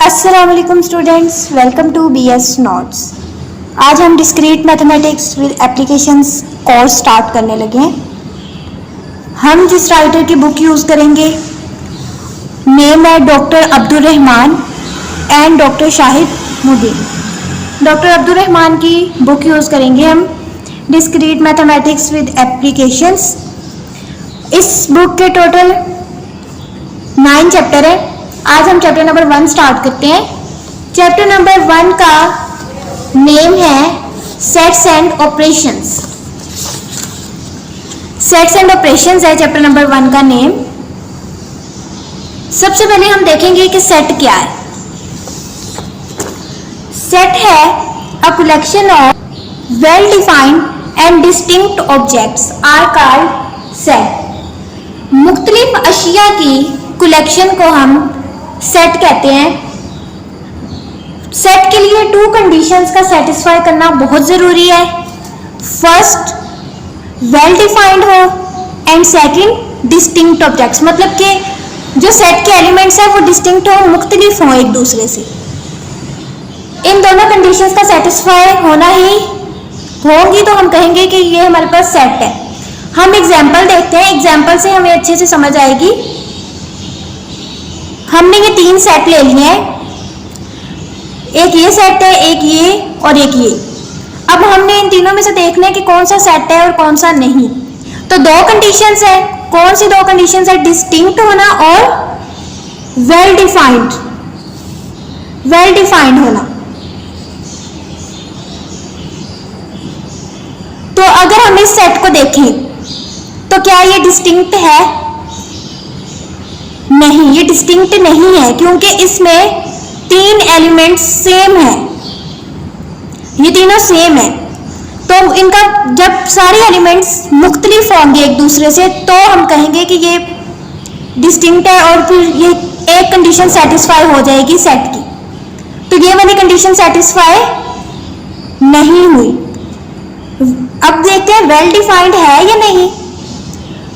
अस्सलाम वालेकुम students, welcome to BS notes. आज हम discrete mathematics with applications course start करने लगे हैं। हम जिस राइटर की बुक यूज़ करेंगे नेम है doctor Abdul Rahman and doctor Shahid Mudin. Doctor Abdul Rahman की बुक यूज़ करेंगे हम, डिस्क्रीट मैथमेटिक्स विद एप्लीकेशंस। इस बुक के टोटल 9 चैप्टर है। आज हम चैप्टर नंबर 1 स्टार्ट करते हैं। चैप्टर नंबर 1 का नेम है sets and operations. Sets and operations है चैप्टर नंबर 1 का नेम। सबसे पहले हम देखेंगे कि सेट क्या है। सेट है a collection of well defined and distinct objects are called set. मुख्तलिफ अशिया की कलेक्शन को हम सेट कहते हैं। सेट के लिए 2 कंडीशंस का सेटिस्फाई करना बहुत ज़रूरी है। फर्स्ट वेल डिफाइंड हो एंड सेकंड डिस्टिंक्ट ऑब्जेक्ट्स, मतलब कि जो सेट के एलिमेंट्स हैं वो डिस्टिंक्ट हो, मुख्तलिफ हो एक दूसरे से। इन दोनों कंडीशंस का सेटिस्फाई होना ही होंगी तो हम कहेंगे कि ये हमारे पास सेट है। हम एग्जाम्पल देखते हैं, एग्जाम्पल से हमें अच्छे से समझ आएगी। हमने ये 3 सेट ले लिए हैं, एक ये सेट है, एक ये और एक ये। अब हमने इन तीनों में से देखना है कि कौन सा सेट है और कौन सा नहीं। तो 2 कंडीशंस है। कौन सी 2 कंडीशंस है? डिस्टिंक्ट होना और वेल डिफाइंड होना। तो अगर हम इस सेट को देखें तो क्या ये डिस्टिंक्ट है? नहीं, ये डिस्टिंक्ट नहीं है क्योंकि इसमें 3 एलिमेंट्स सेम है, ये तीनों सेम है। तो इनका जब सारे एलिमेंट्स मुख्तलिफ होंगे एक दूसरे से तो हम कहेंगे कि ये डिस्टिंक्ट है और फिर ये एक कंडीशन सेटिस्फाई हो जाएगी सेट की। तो ये वाली कंडीशन सेटिस्फाई नहीं हुई। अब देखते हैं वेल डिफाइंड है या नहीं।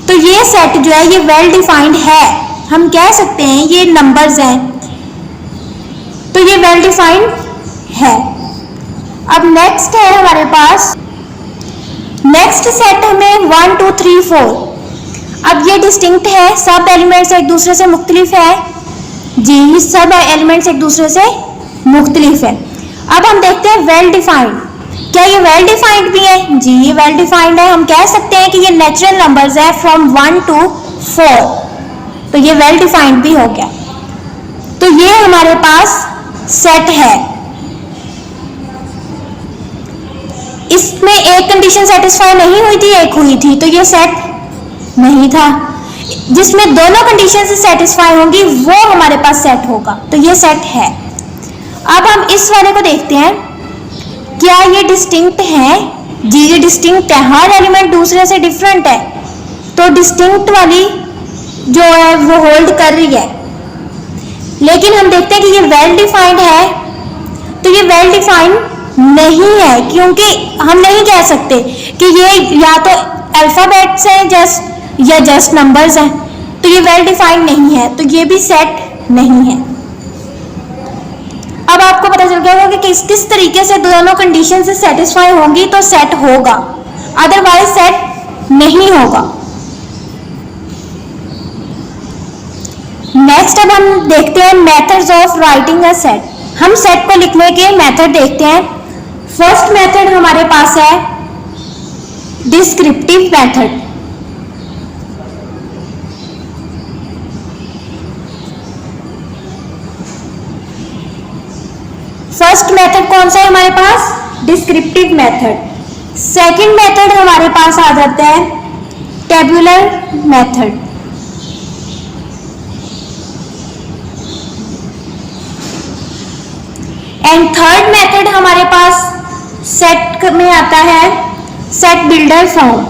तो ये सेट जो है ये वेल डिफाइंड है, हम कह सकते हैं ये नंबर्स हैं तो ये वेल डिफाइंड है। अब नेक्स्ट है हमारे पास, नेक्स्ट सेट हमें 1 2 3 4। अब ये डिस्टिंक्ट है, सब एलिमेंट्स एक दूसरे से मुख्तलिफ है जी, सब एलिमेंट्स एक दूसरे से मुख्तलिफ है। अब हम देखते हैं वेल डिफाइंड। क्या ये वेल डिफाइंड भी है? जी, ये वेल डिफाइंड है। हम कह सकते हैं कि ये नेचुरल नंबर्स है फ्रॉम 1 to 4, तो ये वेल डिफाइंड भी हो गया। तो ये हमारे पास सेट है। इसमें एक कंडीशन सेटिस्फाई नहीं हुई थी, एक हुई थी, तो ये सेट नहीं था। जिसमें दोनों कंडीशन से सेटिस्फाई होंगी वो हमारे पास सेट होगा, तो ये सेट है। अब हम इस वाले को देखते हैं, क्या ये डिस्टिंक्ट है? जी, ये डिस्टिंक्ट है, हर एलिमेंट दूसरे से डिफरेंट है तो डिस्टिंक्ट वाली जो है वो होल्ड कर रही है। लेकिन हम देखते हैं कि ये वेल डिफाइंड है, तो ये वेल डिफाइंड नहीं है क्योंकि हम नहीं कह सकते कि ये या तो अल्फाबेट्स हैं जस्ट या जस्ट नंबर्स हैं, तो ये वेल डिफाइंड नहीं है, तो ये भी सेट नहीं है। अब आपको पता चल गया होगा कि किस तरीके से दोनों कंडीशन से सेटिस्फाई होंगी तो सेट होगा, अदरवाइज सेट नहीं होगा। नेक्स्ट अब हम देखते हैं methods of writing a set. हम सेट को लिखने के मेथड देखते हैं। फर्स्ट मेथड हमारे पास है डिस्क्रिप्टिव मेथड। फर्स्ट मेथड कौन सा है हमारे पास? Descriptive method. सेकंड मेथड हमारे पास आ जाता है tabular method. And third method हमारे पास सेट में आता है सेट बिल्डर फॉर्म।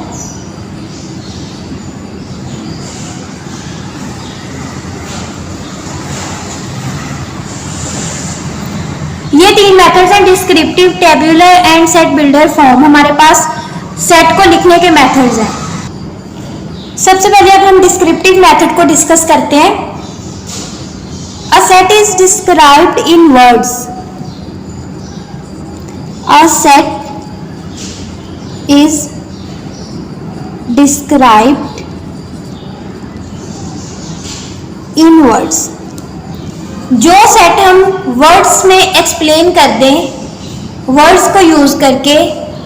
ये 3 मेथड्स हैं, descriptive, tabular and set builder form. हमारे पास सेट को लिखने के मेथड्स हैं। सबसे पहले अब हम डिस्क्रिप्टिव मेथड को डिस्कस करते हैं। A set is described in words. A set is described in words. जो सेट हम वर्ड्स में एक्सप्लेन कर दें वर्ड्स को यूज करके,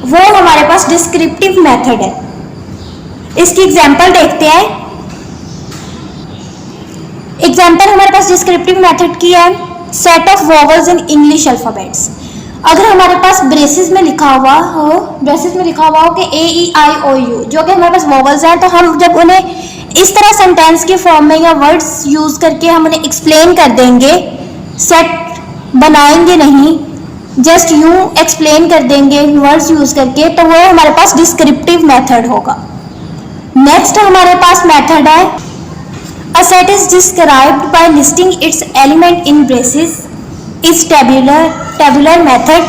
वो हमारे पास डिस्क्रिप्टिव मेथड है। इसकी एग्जांपल देखते हैं। एग्जांपल हमारे पास डिस्क्रिप्टिव मेथड की है, set of vowels in English alphabets. अगर हमारे पास ब्रेसेस में लिखा हुआ हो कि ए ई आई ओ यू, जो कि हमारे पास वोवेल्स हैं, तो हम जब उन्हें इस तरह सेंटेंस के फॉर्म में या वर्ड्स यूज करके हम उन्हें एक्सप्लेन कर देंगे, सेट बनाएंगे नहीं, जस्ट यूं एक्सप्लेन कर देंगे वर्ड्स यूज करके, तो वो हमारे पास डिस्क्रिप्टिव मेथड होगा। नेक्स्ट हमारे पास मेथड है a set is described bye listing it's element in braces is tabular method.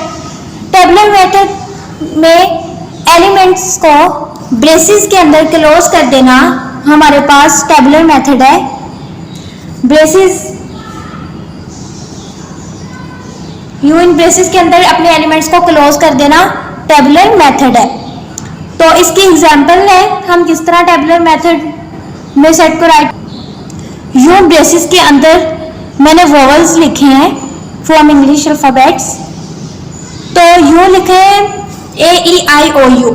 Tabular method में एलिमेंट्स को ब्रेसेस के अंदर क्लोज कर देना हमारे पास टेबुलर मेथड है। ब्रेसेस यूं इन ब्रेसेस के अंदर अपने एलिमेंट्स को क्लोज कर देना टेबुलर मेथड है। तो इसकी एग्जांपल है हम किस तरह टेबुलर मेथड में सेट को राइट। यूं ब्रेसेस के अंदर मैंने वोवेल्स लिखे हैं फ्रॉम इंग्लिश अल्फाबेट्स, तो यूं लिखे हैं ए ई आई ओ यू।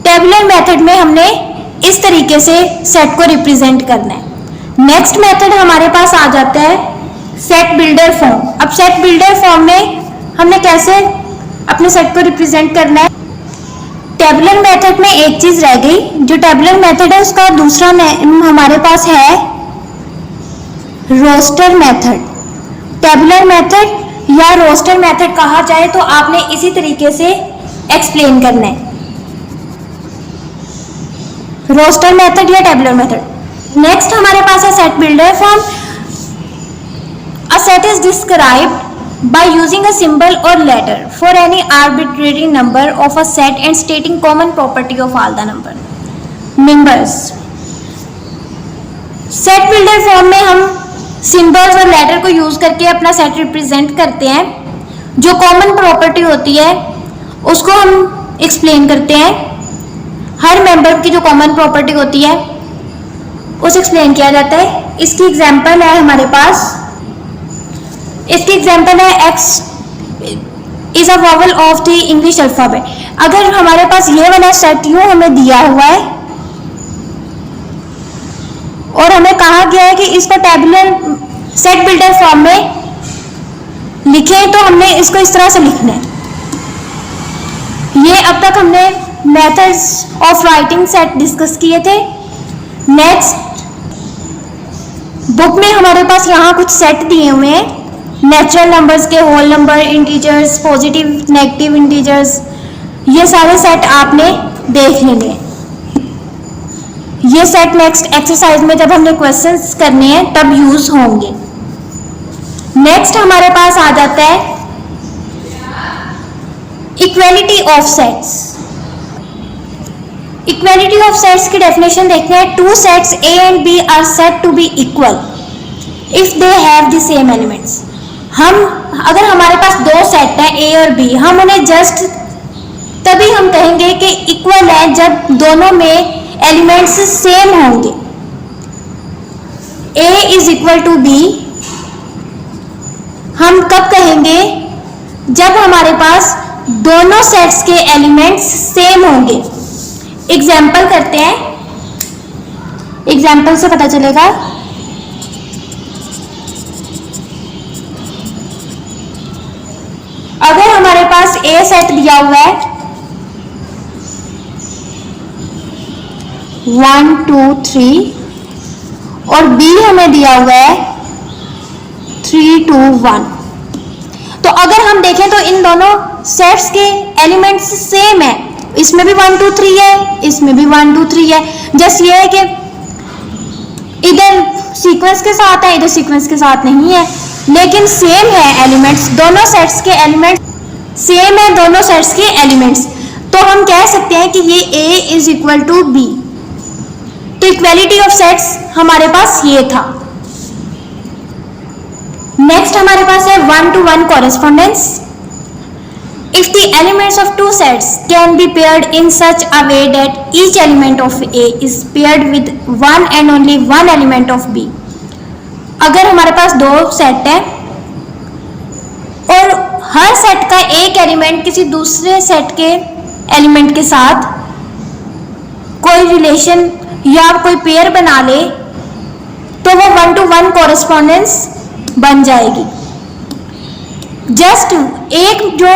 टेबुलर मेथड में हमने इस तरीके से सेट को रिप्रेजेंट करना है। नेक्स्ट मेथड हमारे पास आ जाता है सेट बिल्डर फॉर्म। अब सेट बिल्डर फॉर्म में हमने कैसे अपने सेट को रिप्रेजेंट करना है। टेबुलर मेथड में एक चीज रह गई, जो टेबुलर मेथड है उसका दूसरा हमारे पास है रोस्टर मेथड। टेबुलर मेथड या रोस्टर मेथड कहा जाए तो आपने इसी तरीके से एक्सप्लेन करना है, रोस्टर मेथड या टेबुलर मेथड। नेक्स्ट हमारे पास है set builder form. A set is described by using a symbol or letter for any arbitrary number of a set and stating common property of all the members. Set builder form में हम symbols और letter को use करके अपना set represent करते हैं। जो common property होती है उसको हम एक्सप्लेन करते हैं। हर मेंबर की जो कॉमन प्रॉपर्टी होती है उसे एक्सप्लेन किया जाता है। इसकी एग्जांपल है हमारे पास, इसकी एग्जाम्पल है x is a vowel of the English alphabet. अगर हमारे पास ये वाला सेट यूं हमें दिया हुआ है और हमें कहा गया है कि इसको टेबुलर सेट बिल्डर फॉर्म में लिखें, तो हमने इसको इस तरह से लिखना है। ये अब तक हमने methods of writing set discuss किए थे। नेक्स्ट बुक में हमारे पास यहाँ कुछ सेट दिए हुए हैं, नेचुरल नंबर्स के, whole number, integers, positive negative integers, ये सारे सेट आपने देख लेने। ये सेट नेक्स्ट एक्सरसाइज में जब हमने क्वेश्चंस करने हैं तब यूज होंगे। नेक्स्ट हमारे पास आ जाता है equality of sets. Equality of sets की डेफिनेशन देखते हैं। Two sets A and B are said to be equal if they have the same elements. अगर हमारे पास दो सेट है ए और बी, हम उन्हें जस्ट तभी हम कहेंगे कि इक्वल है जब दोनों में एलिमेंट्स सेम होंगे। ए इज इक्वल टू बी हम कब कहेंगे, जब हमारे पास दोनों सेट्स के एलिमेंट्स सेम होंगे। एग्जाम्पल करते हैं, एग्जाम्पल से पता चलेगा। अगर हमारे पास ए सेट दिया हुआ है 1 2 3 और बी हमें दिया हुआ है 3 2 1, तो अगर हम देखें तो इन दोनों सेट्स के एलिमेंट्स सेम है। इसमें भी 1 2 3 है, इसमें भी 1 2 3 है। जस्ट ये है कि इधर सीक्वेंस के साथ है, इधर सीक्वेंस के साथ नहीं है, लेकिन सेम है एलिमेंट्स। दोनों सेट्स के एलिमेंट्स सेम है, दोनों सेट्स के एलिमेंट्स। तो हम कह सकते हैं कि ये ए इज इक्वल टू बी। तो इक्वलिटी ऑफ सेट्स हमारे पास ये था। नेक्स्ट हमारे पास है 1-to-1 correspondence. If the elements of two sets can be paired in such a way that each element of A is paired with one and only one element of B, अगर हमारे पास दो set है और हर set का एक element किसी दूसरे set के एलिमेंट के साथ कोई रिलेशन या कोई पेयर बना ले तो वो 1-to-1 कॉरेस्पॉन्डेंस बन जाएगी। जस्ट एक जो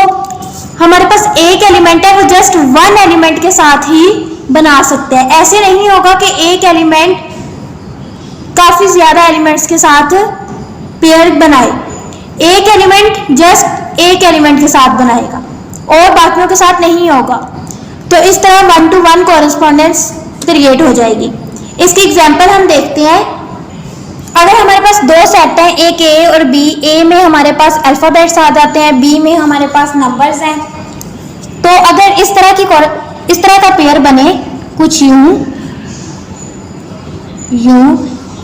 हमारे पास एक एलिमेंट है वो जस्ट वन एलिमेंट के साथ ही बना सकते हैं। ऐसे नहीं होगा कि एक एलिमेंट काफी ज्यादा एलिमेंट्स के साथ पेयर बनाए। एक एलिमेंट जस्ट एक एलिमेंट के साथ बनाएगा और बाकियों के साथ नहीं होगा। तो इस तरह 1-to-1 कॉरेस्पॉन्डेंस क्रिएट हो जाएगी। इसकी एग्जांपल हम देखते हैं। अगर हमारे पास दो सेट हैं, एक ए और बी, ए में हमारे पास अल्फाबेट्स आ जाते हैं, बी में हमारे पास नंबर्स हैं। तो अगर इस तरह का पेयर बने, कुछ यूं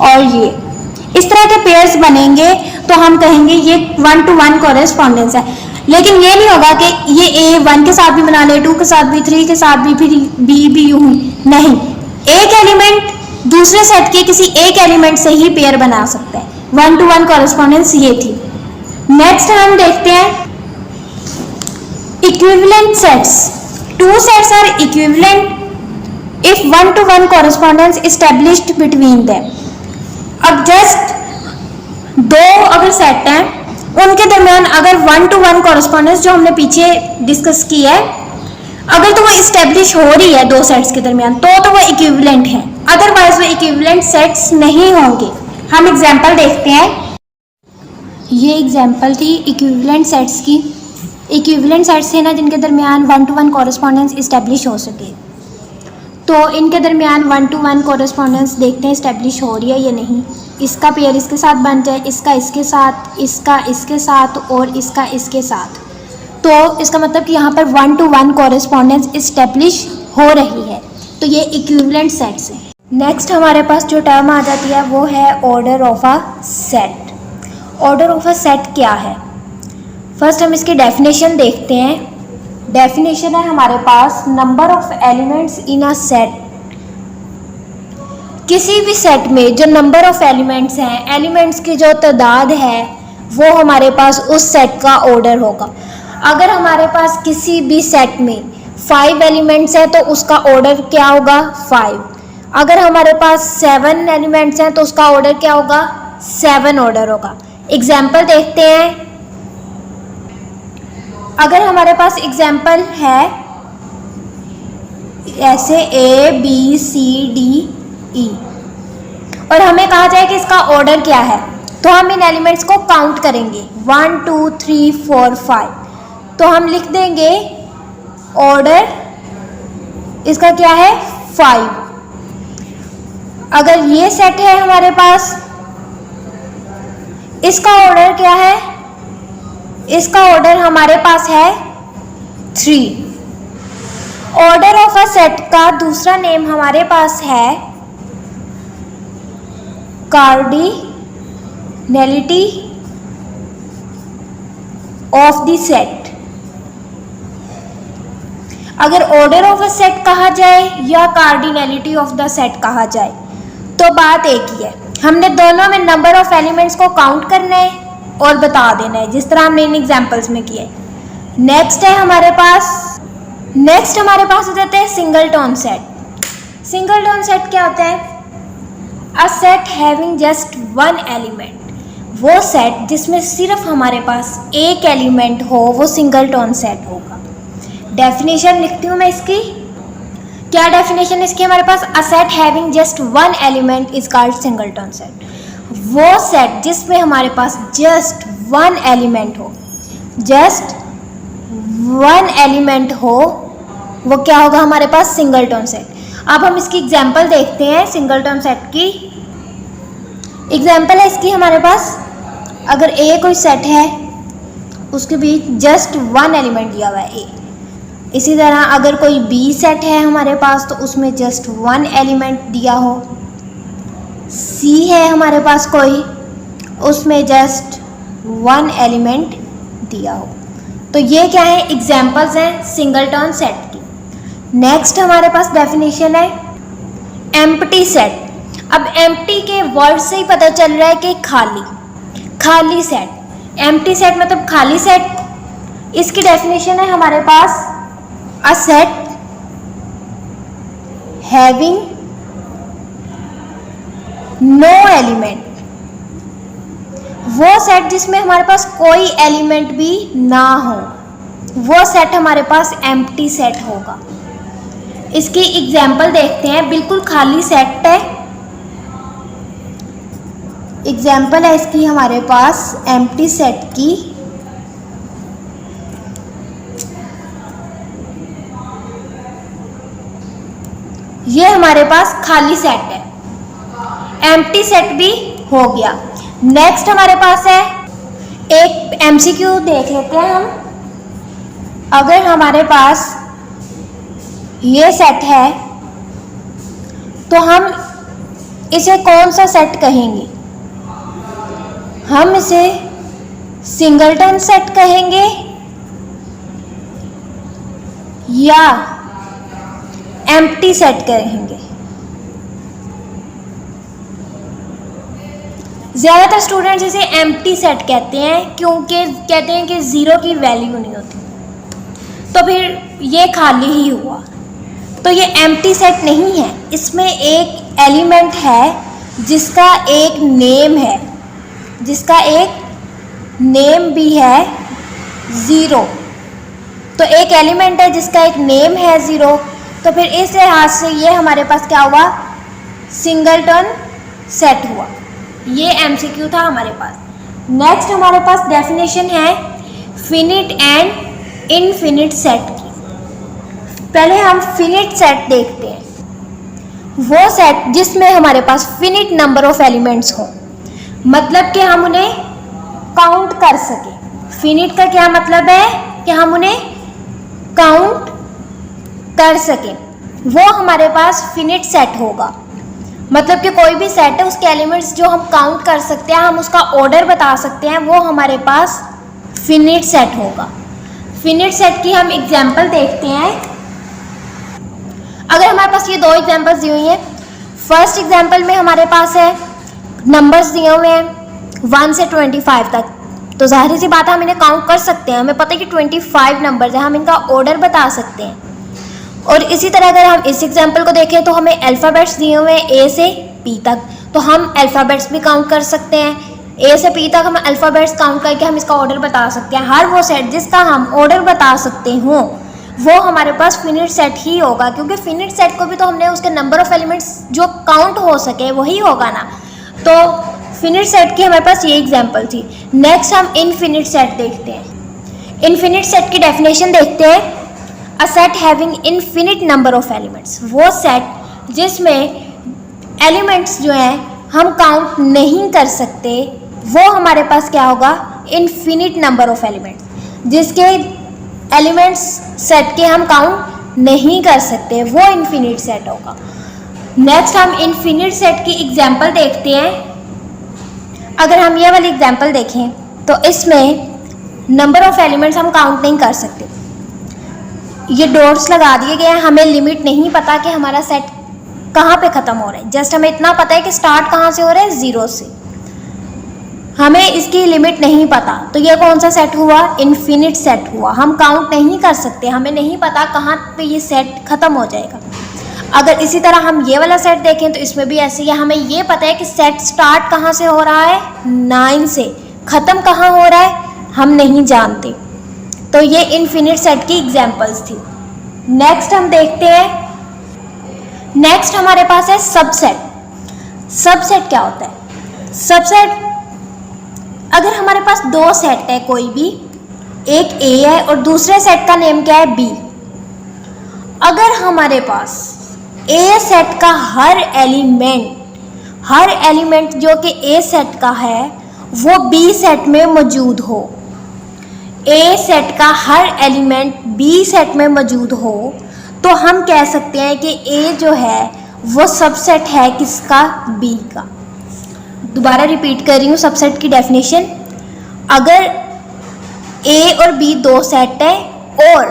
और ये इस तरह के पेयर्स बनेंगे तो हम कहेंगे ये 1-to-1 कॉरेस्पॉन्डेंस है। लेकिन ये नहीं होगा कि ये ए 1 के साथ भी बना ले, 2 के साथ भी, 3 के साथ भी, फिर बी भी यूं नहीं। एक एलिमेंट दूसरे सेट के किसी एक एलिमेंट से ही पेयर बना सकते हैं। 1-to-1 कॉरेस्पॉन्डेंस ये थी। नेक्स्ट हम देखते हैं equivalent sets. Two sets are equivalent if 1-to-1 correspondence established between them. अब जस्ट दो अगर सेट हैं उनके दरमियान अगर 1-to-1 कॉरेस्पॉन्डेंस जो हमने पीछे डिस्कस की है, अगर तो वो इस्टेब्लिश हो रही है दो सेट्स के दरमियान तो वो इक्विवेलेंट है, अदरवाइज वो इक्विवेलेंट सेट्स नहीं होंगे। हम एग्जांपल देखते हैं। ये एग्जांपल थी इक्विवेलेंट सेट्स की। इक्विवेलेंट सेट्स थे ना जिनके दरमियान 1-to-1 कॉरेस्पॉन्डेंस इस्टेब्लिश हो सके। तो इनके दरमियान 1-to-1 कॉरेस्पॉन्डेंस देखते हैं इस्टेब्लिश हो रही है या नहीं। इसका पेयर इसके साथ बन जाए, इसका इसके साथ, इसका इसके साथ और इसका इसके साथ, तो इसका मतलब कि यहाँ पर 1-to-1 कॉरेस्पॉन्डेंस इस्टेब्लिश हो रही है। तो ये इक्विवेलेंट सेट्स हैं। नेक्स्ट हमारे पास जो टर्म आ जाती है वो है order of a set. Order of a set क्या है? फर्स्ट हम इसकी डेफिनेशन देखते हैं। डेफिनेशन है हमारे पास number of elements in a set. किसी भी सेट में जो नंबर ऑफ एलिमेंट्स हैं, एलिमेंट्स की जो तादाद है वो हमारे पास उस सेट का ऑर्डर होगा। अगर हमारे पास किसी भी सेट में 5 एलिमेंट्स हैं तो उसका ऑर्डर क्या होगा? 5। अगर हमारे पास 7 एलिमेंट्स हैं तो उसका ऑर्डर क्या होगा? 7 ऑर्डर होगा। एग्जाम्पल देखते हैं। अगर हमारे पास एग्जाम्पल है ऐसे A B C D E और हमें कहा जाए कि इसका ऑर्डर क्या है, तो हम इन एलिमेंट्स को काउंट करेंगे 1 2 3 4 5। तो हम लिख देंगे ऑर्डर इसका क्या है? 5। अगर ये सेट है हमारे पास, इसका ऑर्डर क्या है? इसका ऑर्डर हमारे पास है 3। ऑर्डर ऑफ अ सेट का दूसरा नेम हमारे पास है कार्डिनैलिटी ऑफ द सेट। अगर ऑर्डर ऑफ अ सेट कहा जाए या कार्डिनैलिटी ऑफ द सेट कहा जाए तो बात एक ही है। हमने दोनों में नंबर ऑफ एलिमेंट्स को काउंट करना है और बता देना है, जिस तरह हमने इन एग्जांपल्स में किया है। नेक्स्ट हमारे पास हो जाता है सिंगलटन सेट। सिंगलटन सेट क्या होता है? अ set having just one element. वो सेट जिसमें सिर्फ हमारे पास एक एलिमेंट हो वो सिंगलटन सेट होगा। डेफिनेशन लिखती हूँ मैं इसकी। क्या डेफिनेशन इसकी? हमारे पास a set having just one element is called singleton set. वो सेट जिसमें हमारे पास जस्ट वन एलिमेंट हो, जस्ट वन एलिमेंट हो, वो क्या होगा हमारे पास? Singleton set. अब हम इसकी एग्जांपल देखते हैं। सिंगलटन सेट की एग्जांपल है इसकी हमारे पास, अगर ए कोई सेट है उसके बीच जस्ट वन एलिमेंट दिया हुआ है ए। इसी तरह अगर कोई बी सेट है हमारे पास तो उसमें जस्ट वन एलिमेंट दिया हो। सी है हमारे पास कोई, उसमें जस्ट 1 एलिमेंट दिया हो। तो ये क्या है, एग्जाम्पल्स हैं सिंगलटन सेट की। नेक्स्ट हमारे पास डेफिनेशन है एम्प्टी सेट। अब एम्प्टी के वर्ड से ही पता चल रहा है कि खाली सेट। एम्प्टी सेट मतलब खाली सेट। इसकी डेफिनेशन है हमारे पास a set having no element. वो सेट जिसमें हमारे पास कोई एलिमेंट भी ना हो, वो सेट हमारे पास एम्प्टी सेट होगा। इसकी एग्जाम्पल देखते हैं, बिल्कुल खाली सेट है। एग्जाम्पल है इसकी हमारे पास एम्प्टी सेट की। ये हमारे पास खाली सेट है, एम्प्टी सेट भी हो गया। नेक्स्ट हमारे पास है एक एमसीक्यू देख लेते हैं हम। अगर हमारे पास ये सेट है तो हम इसे कौन सा सेट कहेंगे? हम इसे सिंगलटन सेट कहेंगे या एम्प्टी सेट कहेंगे? ज़्यादातर स्टूडेंट्स इसे एम्प्टी सेट कहते हैं, क्योंकि कहते हैं कि ज़ीरो की वैल्यू नहीं होती, तो फिर ये खाली ही हुआ। तो ये एम्प्टी सेट नहीं है, इसमें एक एलिमेंट है जिसका एक नेम है, जिसका एक नेम भी है ज़ीरो। तो एक एलिमेंट है जिसका एक नेम है ज़ीरो, तो फिर इस लिहाज से ये हमारे पास क्या हुआ, सिंगलटन सेट हुआ। ये एमसीक्यू था हमारे पास। नेक्स्ट हमारे पास डेफिनेशन है फिनिट एंड इनफिनिट सेट की। पहले हम फिनिट सेट देखते हैं, वो सेट जिसमें हमारे पास फिनिट नंबर ऑफ एलिमेंट्स हो, मतलब कि हम उन्हें काउंट कर सकें। फिनिट का क्या मतलब है कि हम उन्हें काउंट कर सकें, वो हमारे पास फिनिट सेट होगा। मतलब कि कोई भी सेट है, उसके एलिमेंट्स जो हम काउंट कर सकते हैं, हम उसका ऑर्डर बता सकते हैं, वो हमारे पास फिनिट सेट होगा। फिनिट सेट की हम एग्जांपल देखते हैं। अगर हमारे पास ये दो एग्जांपल्स दी हुई हैं, फर्स्ट एग्जांपल में हमारे पास है नंबर्स दिए हुए हैं 1 से 25 तक, तो जाहिर सी बात है हम इन्हें काउंट कर सकते हैं, हमें पता है कि 25 नंबर्स हैं, हम इनका ऑर्डर बता सकते हैं। और इसी तरह अगर हम इस एग्जांपल को देखें तो हमें अल्फ़ाबेट्स दिए हुए हैं ए से पी तक, तो हम अल्फ़ाबेट्स भी काउंट कर सकते हैं। ए से पी तक हम अल्फ़ाबेट्स काउंट करके हम इसका ऑर्डर बता सकते हैं। हर वो सेट जिसका हम ऑर्डर बता सकते हों वो हमारे पास फिनिट सेट ही होगा, क्योंकि फिनिट सेट को भी तो हमने उसके नंबर ऑफ एलिमेंट्स जो काउंट हो सके वही होगा ना। तो फिनिट सेट की हमारे पास ये एग्जाम्पल थी। नेक्स्ट हम इनफिनिट सेट देखते हैं। इनफिनिट सेट की डेफिनेशन देखते हैं, अ set having infinite number of elements. वो सेट जिसमें एलिमेंट्स जो हैं हम काउंट नहीं कर सकते, वो हमारे पास क्या होगा, इनफिनिट नंबर ऑफ एलिमेंट्स। जिसके एलिमेंट्स सेट के हम काउंट नहीं कर सकते, वो इनफिनिट सेट होगा। नेक्स्ट हम इनफिनिट सेट की एग्जांपल देखते हैं। अगर हम ये वाली एग्जांपल देखें तो इसमें नंबर ऑफ एलिमेंट्स हम काउंट नहीं कर सकते, ये डॉट्स लगा दिए गए हैं, हमें लिमिट नहीं पता कि हमारा सेट कहाँ पे ख़त्म हो रहा है, जस्ट हमें इतना पता है कि स्टार्ट कहाँ से हो रहा है, ज़ीरो से, हमें इसकी लिमिट नहीं पता। तो ये कौन सा सेट हुआ, इनफिनिट सेट हुआ। हम काउंट नहीं कर सकते, हमें नहीं पता कहाँ पे ये सेट ख़त्म हो जाएगा। अगर इसी तरह हम ये वाला सेट देखें तो इसमें भी ऐसे ही है, हमें ये पता है कि सेट स्टार्ट कहाँ से हो रहा है, 9 से, ख़त्म कहाँ हो रहा है हम नहीं जानते। तो ये इनफिनिट सेट की एग्जांपल्स थी। नेक्स्ट हम देखते हैं, नेक्स्ट हमारे पास है सबसेट। सबसेट क्या होता है? सबसेट, अगर हमारे पास दो सेट है कोई भी, एक ए है और दूसरे सेट का नेम क्या है, बी। अगर हमारे पास ए सेट का हर एलिमेंट जो कि ए सेट का है वो बी सेट में मौजूद हो, ए सेट का हर एलिमेंट बी सेट में मौजूद हो, तो हम कह सकते हैं कि ए जो है वो सबसेट है किसका, बी का। दोबारा रिपीट कर रही हूँ सबसेट की डेफिनेशन। अगर ए और बी दो सेट है और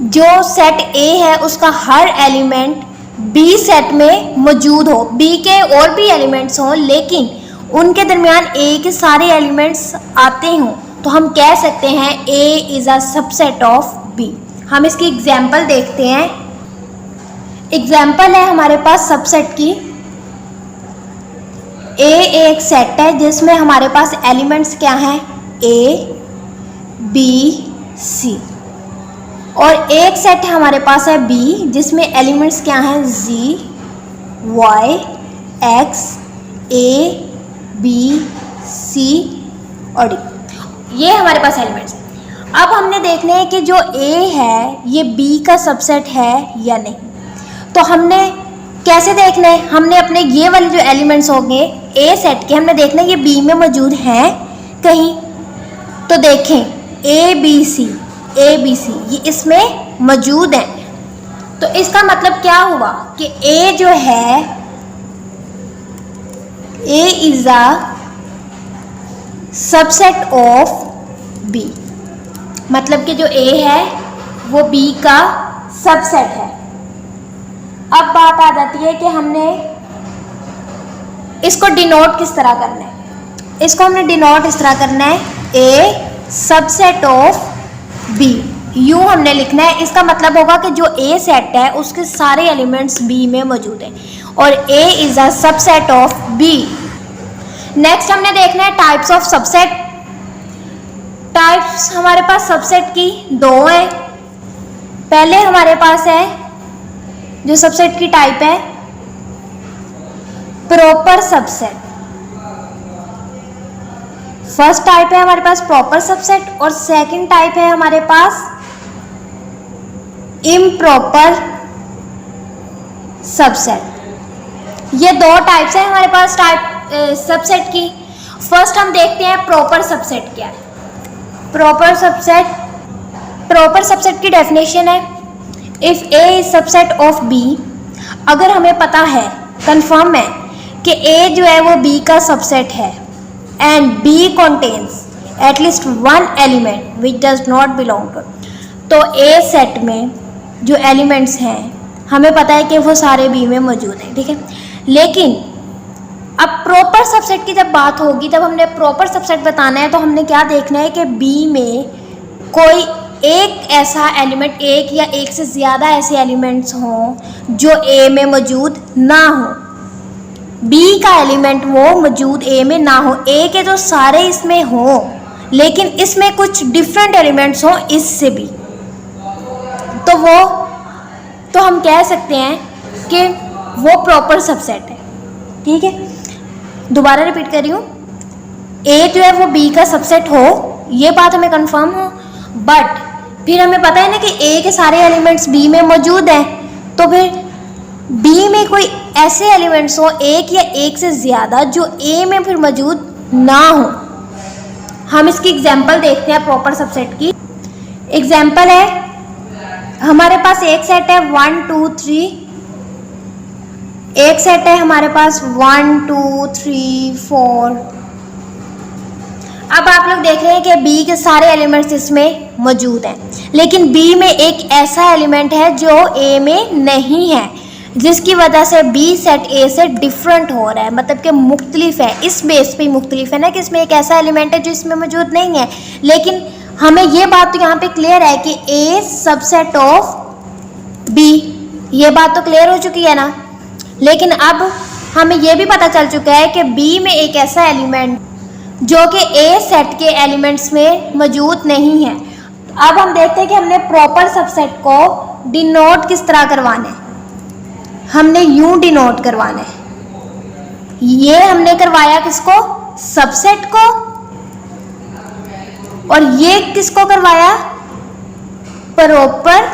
जो सेट ए है उसका हर एलिमेंट बी सेट में मौजूद हो, बी के और भी एलिमेंट्स हों लेकिन उनके दरमियान ए के सारे एलिमेंट्स आते हों, तो हम कह सकते हैं A is a subset of B. हम इसकी एग्जाम्पल देखते हैं। एग्जाम्पल है हमारे पास सबसेट की। ए एक सेट है जिसमें हमारे पास एलिमेंट्स क्या हैं, ए बी सी, और एक सेट हमारे पास है बी जिसमें एलिमेंट्स क्या हैं, G Y X A B C और डी। ये हमारे पास एलिमेंट्स हैं। अब हमने देखना है कि जो ए है ये बी का सबसेट है या नहीं। तो हमने कैसे देखना है, हमने अपने ये वाले जो एलिमेंट्स होंगे ए सेट के, हमने देखना है ये बी में मौजूद हैं कहीं। तो देखें ए बी सी ये इसमें मौजूद हैं। तो इसका मतलब क्या हुआ कि ए जो है, A is a subset of B, मतलब कि जो ए है वो बी का सबसेट है। अब बात आ जाती है कि हमने इसको डिनोट किस तरह करना है। इसको हमने डिनोट इस तरह करना है, ए सबसेट ऑफ बी, यूँ हमने लिखना है। इसका मतलब होगा कि जो ए सेट है उसके सारे एलिमेंट्स बी में मौजूद हैं और A is a subset of B. Next हमने देखना है टाइप्स ऑफ सबसेट। टाइप्स हमारे पास सबसेट की दो हैं। पहले हमारे पास है जो सबसेट की टाइप है प्रॉपर सबसेट। फर्स्ट टाइप है हमारे पास प्रॉपर सबसेट और सेकंड टाइप है हमारे पास इम्प्रॉपर सबसेट। ये दो टाइप्स हैं हमारे पास टाइप सबसेट की। फर्स्ट हम देखते हैं प्रॉपर सबसेट क्या है। प्रॉपर सबसेट की डेफिनेशन है, if A is subset of B, अगर हमें पता है, कंफर्म है कि ए जो है वो बी का सबसेट है and B contains at least one element which does not belong to, तो ए सेट में जो एलिमेंट्स हैं हमें पता है कि वो सारे बी में मौजूद हैं, ठीक है। लेकिन अब प्रॉपर सबसेट की जब बात होगी तब हमने प्रॉपर सबसेट बताना है, तो हमने क्या देखना है कि बी में कोई एक ऐसा एलिमेंट, एक या एक से ज़्यादा ऐसे एलिमेंट्स हों जो ए में मौजूद ना हो। बी का एलिमेंट वो मौजूद ए में ना हो, ए के तो सारे इसमें हों लेकिन इसमें कुछ डिफरेंट एलिमेंट्स हों इससे भी, तो हम कह सकते हैं कि वो प्रॉपर सबसेट है, ठीक है। दोबारा रिपीट कर रही हूँ, ए जो है वो बी का सबसेट हो, ये बात हमें कंफर्म हो, बट फिर हमें पता है ना कि ए के सारे एलिमेंट्स बी में मौजूद हैं, तो फिर बी में कोई ऐसे एलिमेंट्स हो, एक या एक से ज़्यादा, जो ए में फिर मौजूद ना हो। हम इसकी एग्जांपल देखते हैं प्रॉपर सबसेट की। एग्जांपल है हमारे पास एक सेट है 1 2 3, एक सेट है हमारे पास 1 2 3 4। अब आप लोग देख रहे हैं कि बी के सारे एलिमेंट्स इसमें मौजूद हैं, लेकिन बी में एक ऐसा एलिमेंट है जो ए में नहीं है, जिसकी वजह से बी सेट ए से डिफरेंट हो रहा है, मतलब कि मुख्तलिफ है। इस बेस पे मुख्तलिफ है ना कि इसमें एक ऐसा एलिमेंट है जो इसमें मौजूद नहीं है, लेकिन हमें ये बात तो यहाँ पे क्लियर है कि ए सबसेट ऑफ बी, ये बात तो क्लियर हो चुकी है ना। लेकिन अब हमें ये भी पता चल चुका है कि बी में एक ऐसा एलिमेंट जो कि ए सेट के एलिमेंट्स में मौजूद नहीं है। अब हम देखते हैं कि हमने प्रॉपर सबसेट को डिनोट किस तरह करवाना है। हमने यूं डिनोट करवाना है, ये हमने करवाया किसको, सबसेट को, और ये किसको करवाया, प्रॉपर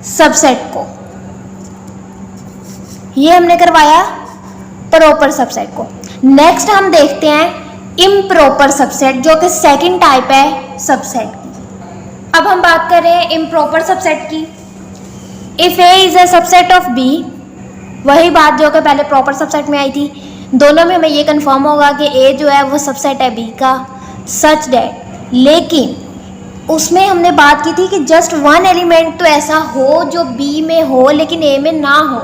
सबसेट को। ये हमने करवाया प्रॉपर सबसेट को। नेक्स्ट हम देखते हैं इम्प्रॉपर सबसेट, जो कि सेकंड टाइप है सबसेट की। अब हम बात कर रहे हैं इम्प्रॉपर सबसेट की। If A is a subset of B, वही बात जो कि पहले प्रॉपर सबसेट में आई थी, दोनों में हमें ये कंफर्म होगा कि ए जो है वो सबसेट है बी का, सच दैट। लेकिन उसमें हमने बात की थी कि जस्ट वन एलिमेंट तो ऐसा हो जो बी में हो लेकिन ए में ना हो।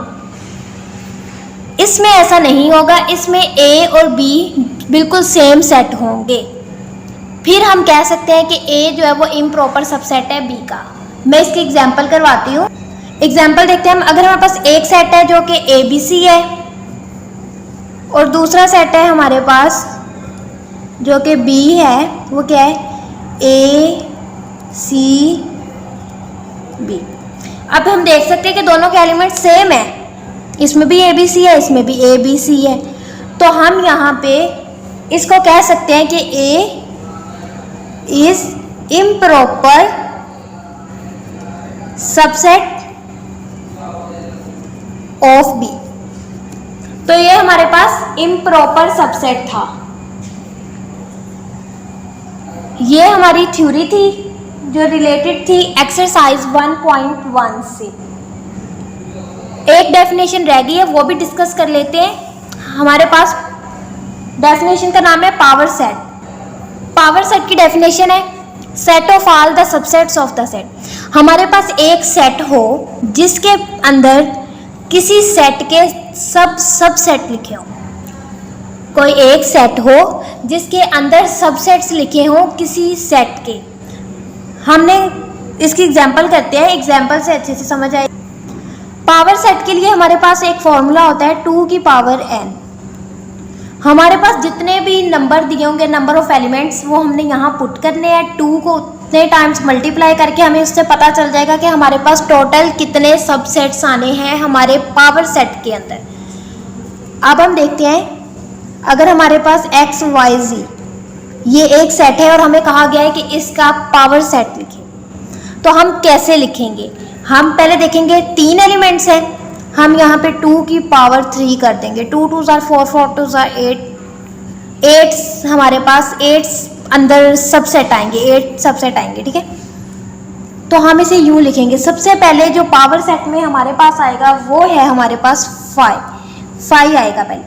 इसमें ऐसा नहीं होगा, इसमें ए और बी बिल्कुल सेम सेट होंगे। फिर हम कह सकते हैं कि ए जो है वो इम्प्रॉपर सबसेट है बी का। मैं इसकी एग्जांपल करवाती हूँ। एग्जांपल देखते हैं हम। अगर हमारे पास एक सेट है जो कि ए बी सी है और दूसरा सेट है हमारे पास जो कि बी है, वो क्या है, ए सी बी। अब हम देख सकते हैं कि दोनों के एलिमेंट सेम है, इसमें भी ए बी सी है, इसमें भी ए बी सी है। तो हम यहाँ पे इसको कह सकते हैं कि A is improper subset of B. तो ये हमारे पास इम्प्रॉपर सबसेट था। ये हमारी थ्योरी थी जो रिलेटेड थी एक्सरसाइज 1.1 से। एक डेफिनेशन रह गई है, वो भी डिस्कस कर लेते हैं। हमारे पास डेफिनेशन का नाम है पावर सेट। पावर सेट की डेफिनेशन है set of all the subsets of the set. हमारे पास एक सेट हो जिसके अंदर किसी सेट के सबसेट लिखे हों। कोई एक सेट हो जिसके अंदर सबसेट्स लिखे हों किसी सेट के। हमने इसकी एग्जांपल करते हैं, एग्जांपल से अच्छे से समझ आए। पावर सेट के लिए हमारे पास एक फॉर्मूला होता है 2 की पावर n। हमारे पास जितने भी नंबर दिए होंगे, नंबर ऑफ एलिमेंट्स, वो हमने यहाँ पुट करने हैं। 2 को उतने टाइम्स मल्टीप्लाई करके हमें उससे पता चल जाएगा कि हमारे पास टोटल कितने सबसेट्स आने हैं हमारे पावर सेट के अंदर। अब हम देखते हैं, अगर हमारे पास x y z ये एक सेट है और हमें कहा गया है कि इसका पावर सेट लिखें, तो हम कैसे लिखेंगे? हम पहले देखेंगे 3 एलिमेंट्स हैं, हम यहाँ पे 2 की पावर 3 कर देंगे। 2 2 ज़ार 4 4 2 ज़ार 8 8 हमारे पास 8 अंदर सबसेट आएंगे, 8 सबसेट आएंगे, ठीक है। तो हम इसे यूँ लिखेंगे। सबसे पहले जो पावर सेट में हमारे पास आएगा वो है हमारे पास 5 आएगा पहले।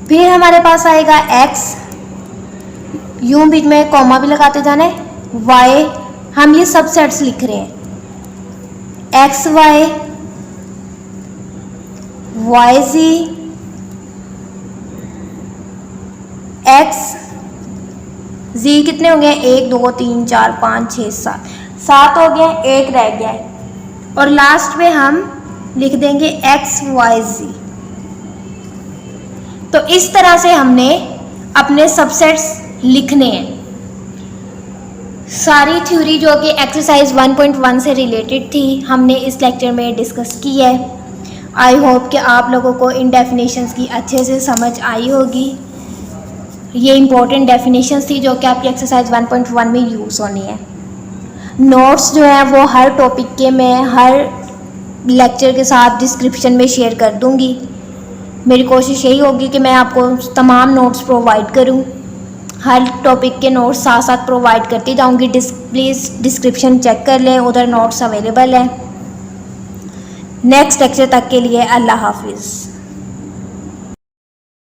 फिर हमारे पास आएगा x, यूँ बीच में कॉमा भी लगाते जाना है, y, हम ये सबसेट्स लिख रहे हैं, एक्स वाई, वाई जी, एक्स जी कितने हो गए? 1 2 3 4 5 6 7 हो गए, एक रह गया है। और लास्ट में हम लिख देंगे एक्स वाई जी। तो इस तरह से हमने अपने सबसेट्स लिखने हैं। सारी थ्योरी जो कि एक्सरसाइज 1.1 से रिलेटेड थी हमने इस लेक्चर में डिस्कस की है। आई होप कि आप लोगों को इन डेफिनेशंस की अच्छे से समझ आई होगी। ये इम्पोर्टेंट डेफिनेशंस थी जो कि आपकी एक्सरसाइज 1.1 में यूज़ होनी है। नोट्स जो हैं वो हर टॉपिक के मैं हर लेक्चर के साथ डिस्क्रिप्शन में शेयर कर दूँगी। मेरी कोशिश यही होगी कि मैं आपको तमाम नोट्स प्रोवाइड करूँ। हर टॉपिक के नोट्स साथ साथ प्रोवाइड करती जाऊँगी। प्लीज़ डिस्क्रिप्शन चेक कर लें, उधर नोट्स अवेलेबल हैं। नेक्स्ट लेक्चर तक के लिए अल्लाह हाफिज़।